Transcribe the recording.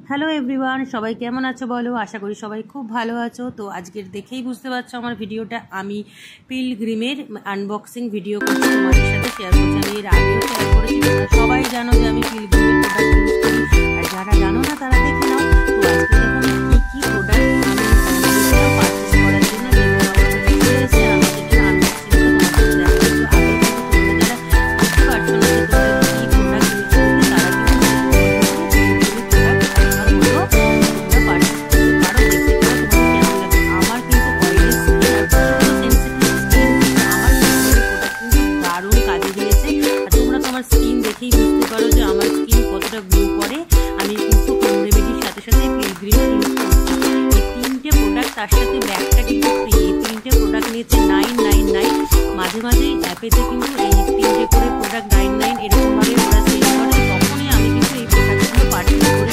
Hello everyone, সবাই কেমন আছো বলো? আশা করি সবাই খুব ভালো আছো। তো আজকের দেখেই বুঝতে পারছো আমার ভিডিওটা আমি পিলগ্রিমের আনবক্সিং ভিডিও করছি, তোমাদের সাথে শেয়ার করছি। আমি এর আগেও শেয়ার করেছি, তোমরা সবাই জানো যে আমি পিলগ্রিমের প্রোডাক্ট ইউজ করি, আর যারা জানো না তারা দেখে নাও। তো আজকে দেখো কী কী প্রোডাক্ট আমি পারচেস করার জন্য যেগুলো আমার কাছে চলে এসেছে, আমি সেটা আনবক্সিং করে তোমাদের দেখাবো। তো আগে কিন্তু তোমরা যারা বুঝতে পারছো না যে তোমরা কী প্রোডাক্ট ইউজ করবে, তারা স্কিন দেখেই বুঝতে পারো যে আমার স্কিন কতটা গ্লো করে। আমি কিন্তু হোম রেমেডির সাথে সাথে পিলগ্রিম ইউজ করছি। এই তিনটে প্রোডাক্ট, তার সাথে ব্যাগটা কিন্তু ফ্রি। এই তিনটে প্রোডাক্ট নিয়েছে 999। মাঝে মাঝে অ্যাপেতে কিন্তু এই তিনটে করে প্রোডাক্ট 99 এরকমভাবে ওরা সেল করে, তখনই আমি কিন্তু এই প্রোডাক্টগুলো পারচেস করি।